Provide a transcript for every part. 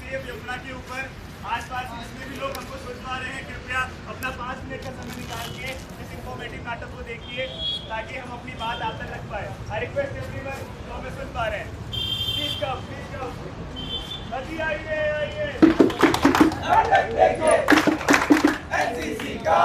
Save Yamuna के ऊपर आसपास जितने भी लोग हमको सुन पा रहे हैं, कृपया अपना 5 मिनट का समय निकाल के इस इंफॉर्मेटिव नाटक को देखिए ताकि हम अपनी बात आप तक रख पाए। आई रिक्वेस्ट एवरीवन जो हमें सुन पा रहे हैं, प्लीज कम अभी आइए एनसीसी का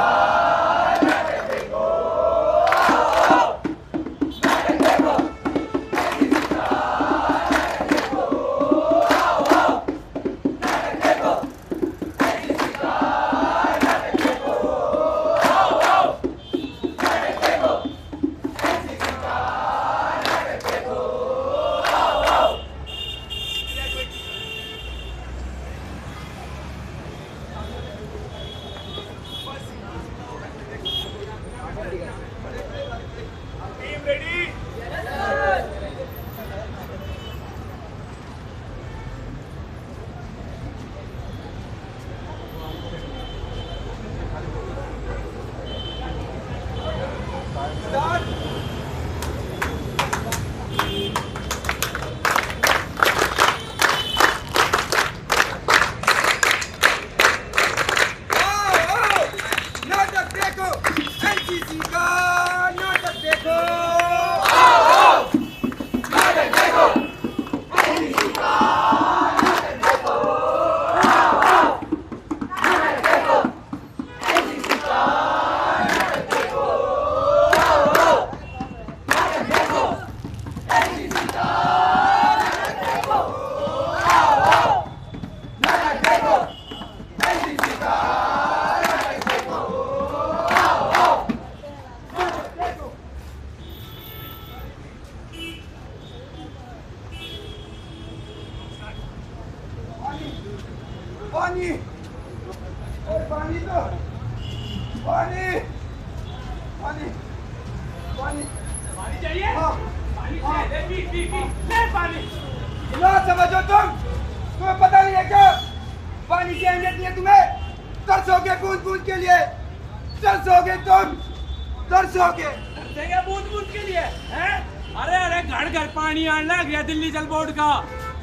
पानी चाहिए? पानी ना समझो तुम्हें पता नहीं है क्या पानी की अहमियत नहीं है तुम्हें? तरसोगे बूंद बूंद के लिए, तरसोगे तुम, तरसोगे बूंद बूंद के लिए हैं? अरे घर घर पानी आने लग गया दिल्ली जल बोर्ड का।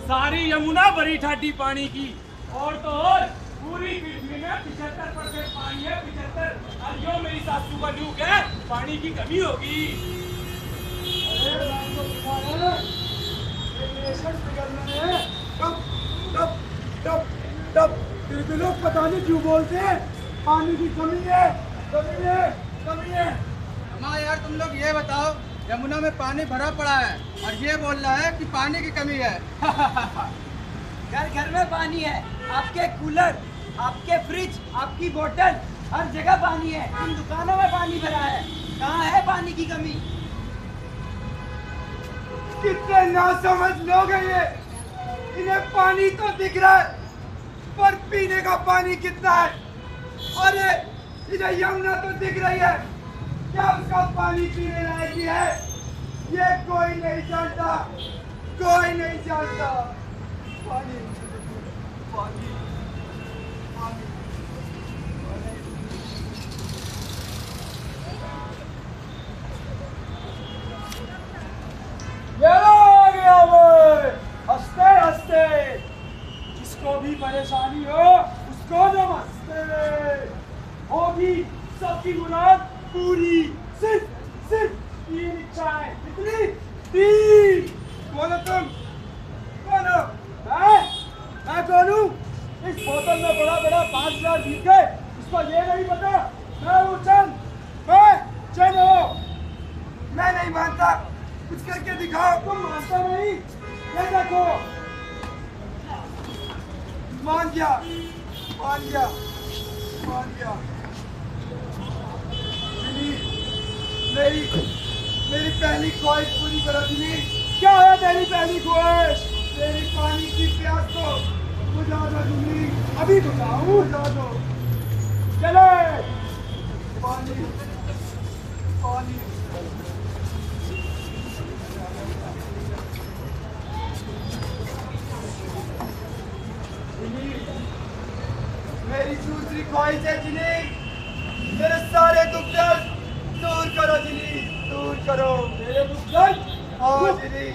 सारी यमुना भरी ठाटी पानी की, और तो और पूरी पृथ्वी में 75% पानी है। 75 और जो मेरी सासू का न्यूक है, पानी की कमी होगी। फिर लोग पता नहीं क्यों बोलते हैं पानी की कमी है, कमी है, कमी है। अम्मा यार तुम लोग ये बताओ, यमुना में पानी भरा पड़ा है और ये बोल रहा है कि पानी की कमी है। घर घर में पानी है, आपके कूलर, आपके फ्रिज, आपकी बोतल, हर जगह पानी है। इन दुकानों में पानी भरा है, कहाँ है पानी की कमी? कितने नासमझ लोग हैं ये, इन्हें पानी तो दिख रहा है पर पीने का पानी कितना है? अरे इन्हें यमुना तो दिख रही है, क्या उसका पानी पीने लायक भी है? ये कोई नहीं जानता, कोई नहीं जानता। पानी पानी पानी हंसते हंसते, जिसको भी परेशानी हो उसको नमस्ते, होगी सबकी मुराद पूरी। सिर्फ 3 इच्छाएं, कितनी? 3। बोलो तुम, बोलो। मैं बोलूं? इस बोतल में बड़ा 5 ग्लास पी गए, इसको ये नहीं पता मैं हूँ चंद, मैं चंद हूँ। मैं नहीं मानता, कुछ करके दिखाओ। तुम मानता नहीं, ये देखो। मान गया, मान गया, मान गया। मेरी पहली ख्वाहिश पूरी करो दिली। क्या है तेरी पहली ख्वाहिश? तेरी पानी की प्यास को बुझा दो दिली। अभी बुझाऊं? बुझा दो। चले पानी पानी। मेरी दूसरी ख्वाहिश है जिनी, मेरे सारे दुख दर्द दूर करो जिनी, दूर करो मेरे दुख दर्द। हाँ जिनी।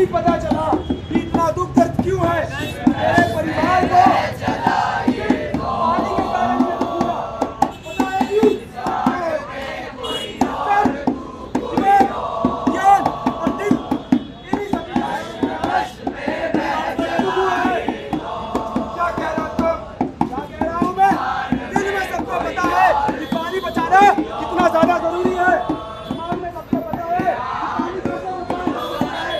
अभी पता चला कि इतना दुख दर्द क्यों है मेरे परिवार को पानी के कारण ये दुख हुआ। पता है क्यों? ज्ञान और दिल इन्हीं सब क्या कह रहा हूँ मैं? दिल में सबको पता है कि पानी बचाना कितना ज्यादा जरूरी है। दिमाग में सबको पता है कि पानी कैसे बचाना है।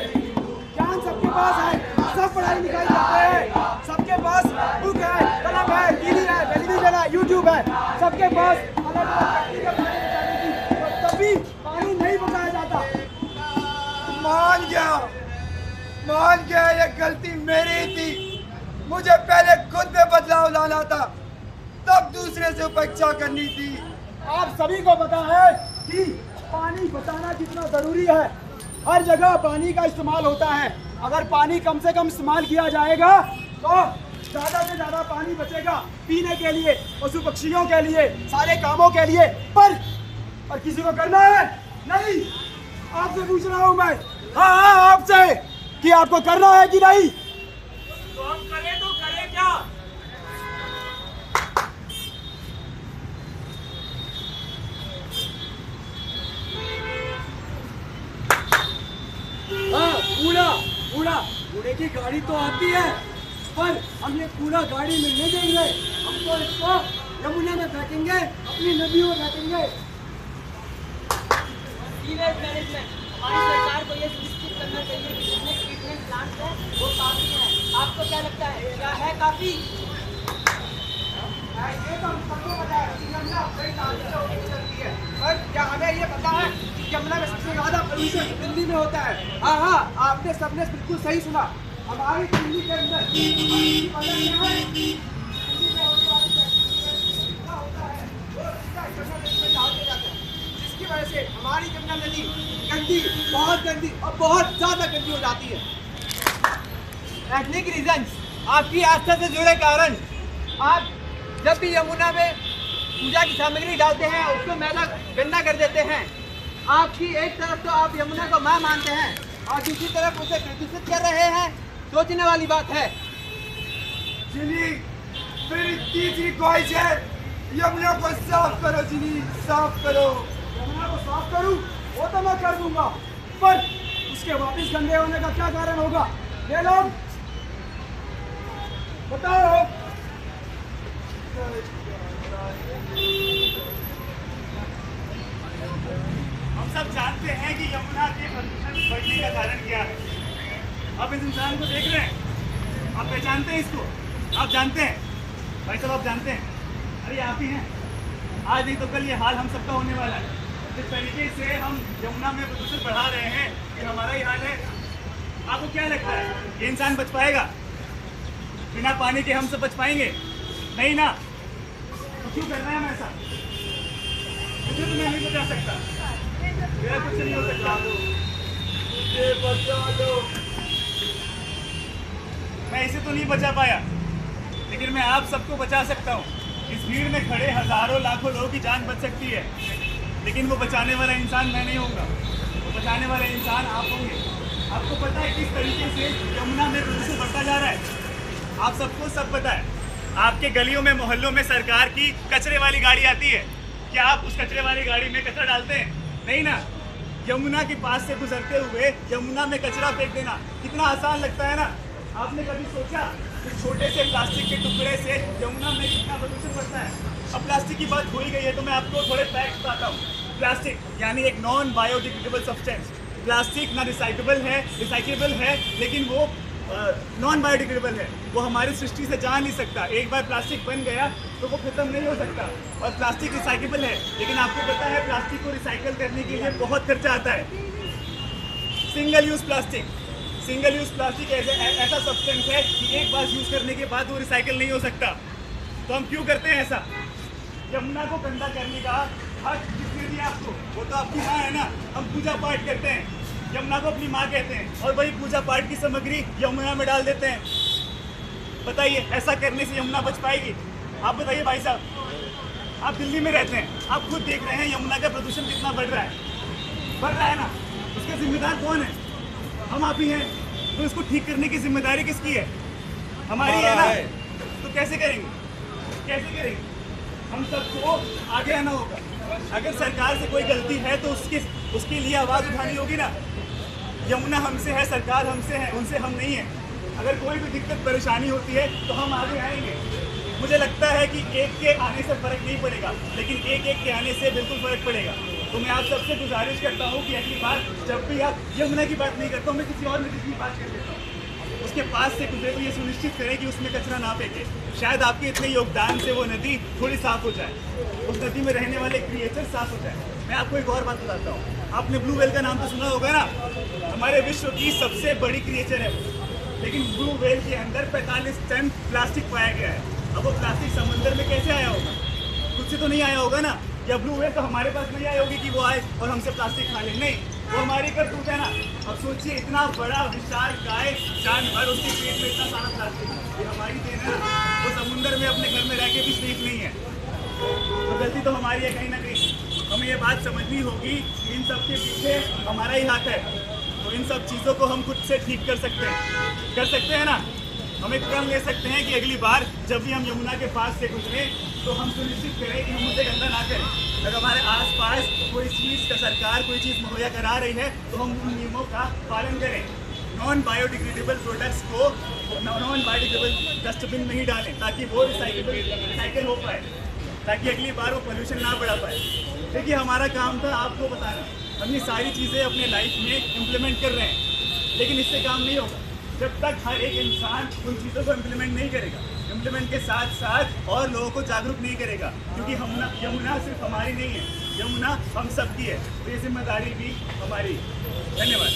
ज्ञान सबके पास है, सब पढ़ाई लिखाई करते हैं, सबके पास बुक है, कलम है, टीवी है, टेलीविजन है, यूट्यूब है, सबके पास अलग अलग तकनीक है पानी बचाने की, और तभी पानी नहीं बचाया जाता। मान गया ये गलती मेरी थी। मुझे पहले खुद में बदलाव लाना था, तब दूसरे से उपेक्षा करनी थी। आप सभी को पता है कि पानी बचाना कितना जरूरी है। हर जगह पानी का इस्तेमाल होता है। अगर पानी कम से कम इस्तेमाल किया जाएगा तो ज्यादा से ज्यादा पानी बचेगा पीने के लिए, पशु पक्षियों के लिए, सारे कामों के लिए। पर किसी को करना है नहीं। आपसे पूछ रहा हूं मैं, हाँ आपसे, कि आपको करना है कि नहीं? तो हम करें तो करें क्या? हाँ, कूड़े की गाड़ी तो आती है, पर हम ये कूड़ा गाड़ी में नहीं देंगे। हम तो इसको यमुना में फेंकेंगे, अपनी नदियों में फेंकेंगे। सीवेज मैनेजमेंट, हमारी सरकार को ये सुनिश्चित करना चाहिए कि जितने ट्रीटमेंट प्लांट हैं वो काफी हैं। आपको क्या लगता है, क्या है काफी? ये तो हम सबको पता है कि यमुना कई सालों से होती चलती है, पर क्या हमें ये पता है कि यमुना में सबसे ज्यादा पोल्यूशन दिल्ली में होता है? हाँ, आपने सबने बिल्कुल सही सुना। हमारी दिल्ली के अंदर दिल्ली में होने वाली क्या होता है, वो सीधा यमुना नदी में डाल दिया जाता है, जिसकी वजह से हमारी यमुना नदी गंदी, बहुत गंदी और बहुत ज्यादा गंदी हो जाती है। टेक्निक रीजंस, आपकी आस्था से जुड़े कारण। आप जब भी यमुना में पूजा की सामग्री डालते हैं उसको मैला गंदा कर देते हैं। आपकी एक तरफ तो आप यमुना को मां मानते हैं और दूसरी तरफ उसे प्रदूषित कर रहे हैं। सोचने वाली बात है। जिनी, मेरी तीसरी ख्वाहिश है, यमुना को साफ करो जिनी, साफ करो। यमुना को साफ करूं वो तो मैं कर दूंगा, पर उसके वापस गंदे होने का क्या कारण होगा? ये लोग बताओ। हम सब जानते हैं कि यमुना के प्रदूषण बढ़ने का कारण क्या है। आप इस इंसान को देख रहे हैं, आप पहचानते हैं इसको, आप जानते हैं भाई साहब, आप जानते हैं, अरे आप ही हैं। आज नहीं तो कल ये हाल हम सबका होने वाला है। जिस तरीके से हम यमुना में प्रदूषण बढ़ा रहे हैं, ये हमारा ही हाल है। आपको क्या लगता है ये इंसान बच पाएगा? बिना पानी के हम सब बच पाएंगे? नहीं ना। तो क्यों कर रहे हैं हम ऐसा? मुझे तो मैं नहीं बचा सकता, मेरा कुछ नहीं हो सकता। मुझे बचा दो। मैं इसे तो नहीं बचा पाया, लेकिन मैं आप सबको बचा सकता हूँ। इस भीड़ में खड़े हजारों लाखों लोगों की जान बच सकती है, लेकिन वो बचाने वाला इंसान मैं नहीं होऊंगा, वो बचाने वाले इंसान आप होंगे। आपको पता है किस तरीके से यमुना में प्रदूषण बढ़ता जा रहा है? आप सबको सब पता है। आपके गलियों में, मोहल्लों में सरकार की कचरे वाली गाड़ी आती है। क्या आप उस कचरे वाली गाड़ी में कचरा डालते हैं? नहीं ना। यमुना के पास से गुजरते हुए यमुना में कचरा फेंक देना कितना आसान लगता है ना। आपने कभी सोचा कि छोटे से प्लास्टिक के टुकड़े से यमुना में कितना प्रदूषण बढ़ता है? अब प्लास्टिक की बात हो ही गई है तो मैं आपको थोड़े फैक्ट्स बताता हूँ। प्लास्टिक यानी एक नॉन बायोडिग्रेडेबल सब्सटेंस। प्लास्टिक ना रिसाइकेबल है, लेकिन वो नॉन बायोडिग्रेडेबल है। वो हमारी सृष्टि से जा नहीं सकता। एक बार प्लास्टिक बन गया तो वो खत्म नहीं हो सकता। और प्लास्टिक रिसाइकेबल है, लेकिन आपको पता है प्लास्टिक को रिसाइकल करने के लिए बहुत खर्चा आता है। सिंगल यूज प्लास्टिक ऐसा सब्सटेंस है कि एक बार यूज करने के बाद वो रिसाइकल नहीं हो सकता। तो हम क्यों करते हैं ऐसा? यमुना को गंदा करने का हक किसने दिया आपको? वो तो आपकी माँ है ना। हम पूजा पाठ करते हैं, यमुना को अपनी माँ कहते हैं, और वही पूजा पाठ की सामग्री यमुना में डाल देते हैं। बताइए ऐसा करने से यमुना बच पाएगी? आप बताइए भाई साहब, आप दिल्ली में रहते हैं, आप खुद देख रहे हैं यमुना का प्रदूषण कितना बढ़ रहा है ना। उसके जिम्मेदार कौन है? हम आप ही हैं। तो इसको ठीक करने की जिम्मेदारी किसकी है? हमारी है ना। तो कैसे करेंगे? कैसे करेंगे? हम सबको आगे आना होगा। अगर सरकार से कोई गलती है तो उसके लिए आवाज़ उठानी होगी ना। यमुना हमसे है, सरकार हमसे है, उनसे हम नहीं है। अगर कोई भी दिक्कत परेशानी होती है तो हम आगे आएंगे। मुझे लगता है कि एक के आने से फ़र्क नहीं पड़ेगा, लेकिन एक के आने से बिल्कुल फ़र्क पड़ेगा। तो मैं आप सबसे गुजारिश करता हूँ कि अगली बार जब भी आप यमुना की बात नहीं करता हूँ, मैं किसी और नदी की बात कर देता हूँ, उसके पास से गुजरे तो ये सुनिश्चित करें कि उसमें कचरा ना फेंके। शायद आपके इतने योगदान से वो नदी थोड़ी साफ हो जाए, उस नदी में रहने वाले क्रिएचर साफ हो जाए। मैं आपको एक और बात बताता हूँ, आपने ब्लू व्हेल का नाम तो सुना होगा ना। हमारे विश्व की सबसे बड़ी क्रिएचर है वो, लेकिन ब्लू व्हेल के अंदर 45 टन प्लास्टिक पाया गया है। अब वो प्लास्टिक समंदर में कैसे आया होगा? खुद से तो नहीं आया होगा ना। या ब्लू व्हेल तो हमारे पास नहीं आई होगी कि वो आए और हमसे प्लास्टिक खा ले, नहीं, वो हमारी करतूत है ना। अब सोचिए, इतना बड़ा विशाल काय जानवर, उसके पेट में इतना सारा प्लास्टिक, ये हमारी देन है ना। वो समुंदर में अपने घर में रह के भी सेफ नहीं है, तो गलती तो हमारी है कहीं ना कहीं। हमें ये बात समझनी होगी कि इन सब के पीछे हमारा ही हाथ है। तो इन सब चीज़ों को हम खुद से ठीक कर सकते हैं ना। हम एक प्रण ले सकते हैं कि अगली बार जब भी हम यमुना के पास से गुजरे तो हम सुनिश्चित करें कि हम उसे गंदा ना करें। अगर हमारे आसपास कोई चीज़ का सरकार कोई चीज़ मुहैया करा रही है तो हम उन नियमों का पालन करें। नॉन बायोडिग्रेडेबल प्रोडक्ट्स को नॉन बायोडिग्रेडेबल डस्टबिन में ही डालें ताकि वो रिसाइकल हो पाए, ताकि अगली बार वो पोल्यूशन ना बढ़ा पाए। देखिए, हमारा काम था आपको बताना। हम ये सारी चीज़ें अपने लाइफ में इम्प्लीमेंट कर रहे हैं, लेकिन इससे काम नहीं होगा जब तक हर एक इंसान उन चीज़ों को इम्प्लीमेंट नहीं करेगा। इम्प्लीमेंट के साथ साथ और लोगों को जागरूक नहीं करेगा, क्योंकि यमुना सिर्फ हमारी नहीं है, यमुना हम सबकी है, तो ये जिम्मेदारी भी हमारी। धन्यवाद।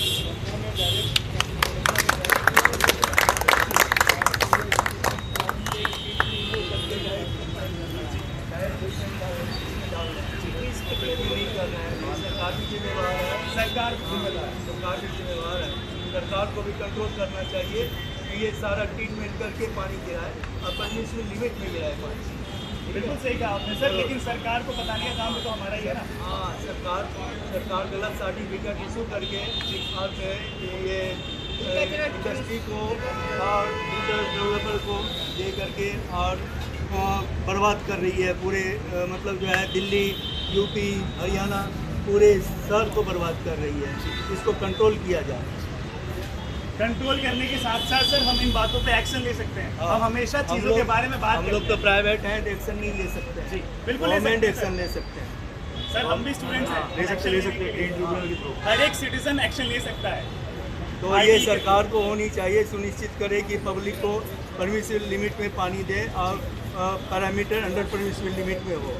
सरकार को भी कंट्रोल करना चाहिए कि ये सारा ट्रीटमेंट करके पानी गिराए और परमिशन लिमिट में गिराए पानी। बिल्कुल सही कहा आपने सर, लेकिन सरकार को बताने का काम तो हमारा ही है ना। हाँ, सरकार गलत सर्टिफिकेट इशू करके और ये इंडस्ट्री को और डेवलपर को दे करके और बर्बाद कर रही है पूरे, मतलब जो है दिल्ली, यूपी, हरियाणा पूरे शहर को बर्बाद कर रही है। इसको कंट्रोल किया जाए। कंट्रोल करने के साथ साथ सर हम इन बातों पे एक्शन ले सकते हैं। हम हमेशा चीज़ों के बारे में बात हम लोग तो प्राइवेट हैं, एक्शन नहीं ले सकते हैं। जी, बिल्कुल गवर्नमेंट एक्शन ले सकते हैं। सर हम भी स्टूडेंट्स हैं, ले सकते हैं। हर एक सिटीजन एक्शन ले सकता है। तो ये सरकार को होनी चाहिए, सुनिश्चित करे कि पब्लिक को परमिसिबल लिमिट में पानी दे और पैरामीटर अंडर परमिसिबल लिमिट में हो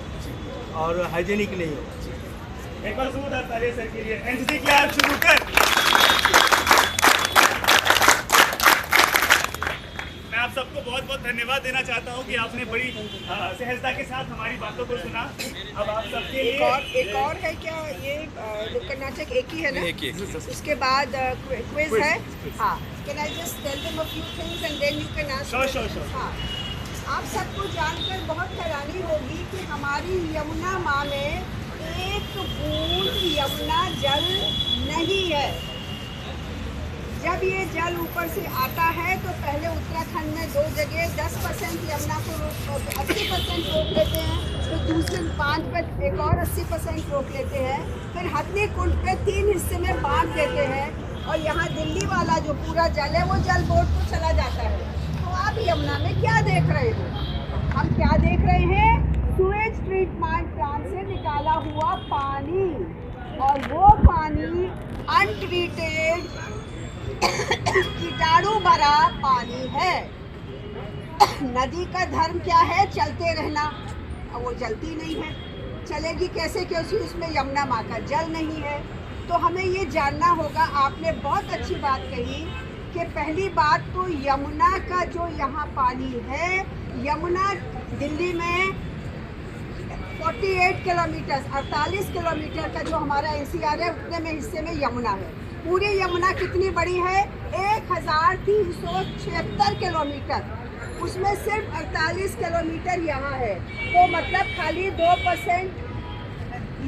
और हाइजीनिक नहीं हो। एक बार जोरदार तालियां सर के लिए। एनसीसी क्लास शुरू कर। मैं आप सबको बहुत बहुत धन्यवाद देना चाहता हूं कि आपने बड़ी सहजता के साथ हमारी बातों को सुना। अब आप सबके लिए एक और है क्या? ये नुक्कड़ नाटक एक ही है ना? एक ही। उसके बाद क्विज है। हाँ, can I just tell them a few things and then you can ask. Sure. हाँ, आप सबको जानकर बहुत हैरानी होगी कि हमारी यमुना माँ में एक बूंद यमुना जल नहीं है। जब ये जल ऊपर से आता है तो पहले उत्तराखंड में 2 जगह 10% यमुना को 80% रोक लेते हैं, तो दूसरे 5 पर एक और 80% रोक लेते हैं, फिर हथनी कुंड पे 3 हिस्से में बांट देते हैं और यहाँ दिल्ली वाला जो पूरा जल है वो जल बोर्ड को चला जाता है। तो आप यमुना में क्या देख रहे हो? हम क्या देख रहे हैं? सुएज ट्रीटमेंट प्लांट से निकाला हुआ पानी, और वो पानी अनट्रीटेड कीटाणु भरा पानी है। नदी का धर्म क्या है? चलते रहना। अब वो चलती नहीं है, चलेगी कैसे? क्योंकि उसमें यमुना माँ का जल नहीं है। तो हमें ये जानना होगा। आपने बहुत अच्छी बात कही कि पहली बात तो यमुना का जो यहाँ पानी है, यमुना दिल्ली में 48 किलोमीटर 48 किलोमीटर का जो हमारा NCR है उतने में हिस्से में यमुना है। पूरी यमुना कितनी बड़ी है? 1376 किलोमीटर, उसमें सिर्फ 48 किलोमीटर यहाँ है। तो मतलब खाली 2%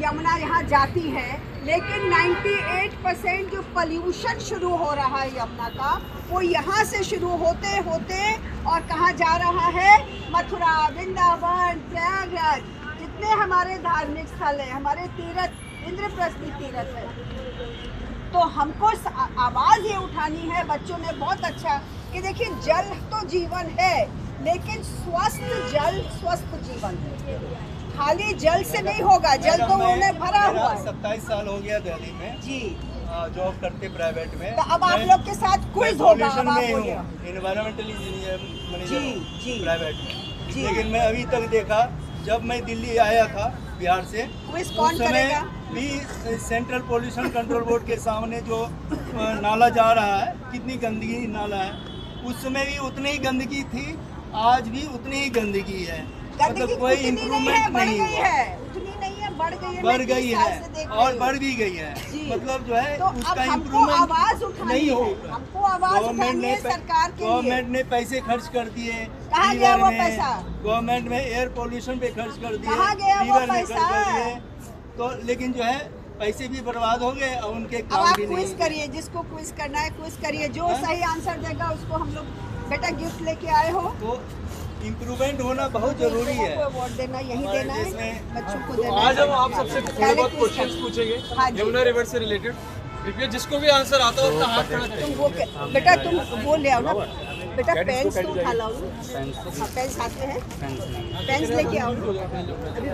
यमुना यहाँ जाती है, लेकिन 98% जो पोल्यूशन शुरू हो रहा है यमुना का, वो यहाँ से शुरू होते होते और कहाँ जा रहा है? मथुरा, वृंदावन, प्रयागराज, जितने हमारे धार्मिक स्थल है, हमारे तीर्थ, इंद्रप्रस्थ तीर्थ है। तो हमको आवाज़ ये उठानी है बच्चों ने बहुत अच्छा कि देखिए जल तो जीवन है, लेकिन स्वस्थ जल स्वस्थ जीवन है। खाली जल से नहीं होगा, जल तो उन्होंने भरा हुआ है। 27 साल हो गया दिल्ली में जी, जॉब करते प्राइवेट में। तो अब आप लोग के साथ क्विज होगा। अब आप बोलिए। एनवायरमेंटल इंजीनियर जी। प्राइवेट में। जी। लेकिन मैं अभी तक देखा, जब मैं दिल्ली आया था बिहार से, क्विज उस कौन समय करेगा? भी सेंट्रल पोल्यूशन कंट्रोल बोर्ड के सामने जो नाला जा रहा है, कितनी गंदगी नाला है, उस समय भी उतनी ही गंदगी थी, आज भी उतनी ही गंदगी है। मतलब कोई इम्प्रूवमेंट नहीं हुआ। उतनी नहीं है, बढ़ गई है। बढ़ गई है और बढ़ भी गई है। मतलब जो है तो उसका अब हमको इम्प्रूवमेंट आवाज उठानी नहीं है, होगा। हमको आवाज उठानी है सरकार के लिए। गवर्नमेंट ने पैसे खर्च कर दिए, कहाँ गया वो लीवर ने, पैसा? गवर्नमेंट में एयर पोल्यूशन पे खर्च कर दिए, कहाँ गया वो लीवर ने पैसा? खर्च कर दिए। तो लेकिन जो है पैसे भी बर्बाद हो गए और उनके अब काम आप भी क्विज नहीं। करिए, जिसको क्विज करना है क्विज करिए, जो सही आंसर देगा उसको हम लोग बेटा गिफ्ट लेके आए हो। तो इम्प्रूवमेंट होना बहुत जरूरी है। अवार्ड देना यही हमारे देना देश है, में। बच्चों को देना आज है। हम आप सबसे थोड़े पहले बहुत quiz क्वेश्चंस कर- पूछेंगे हाँ जी। यमुना रिवर से रिलेटेड। कृपया जिसको भी आंसर आता हो अपना हाथ खड़ा करें। तुम वो बेटा तुम वो ले आओ ना बेटा, पेन्स तो उठा लाओ। हाँ, पेन्स आते हैं, पेन्स लेके आओ।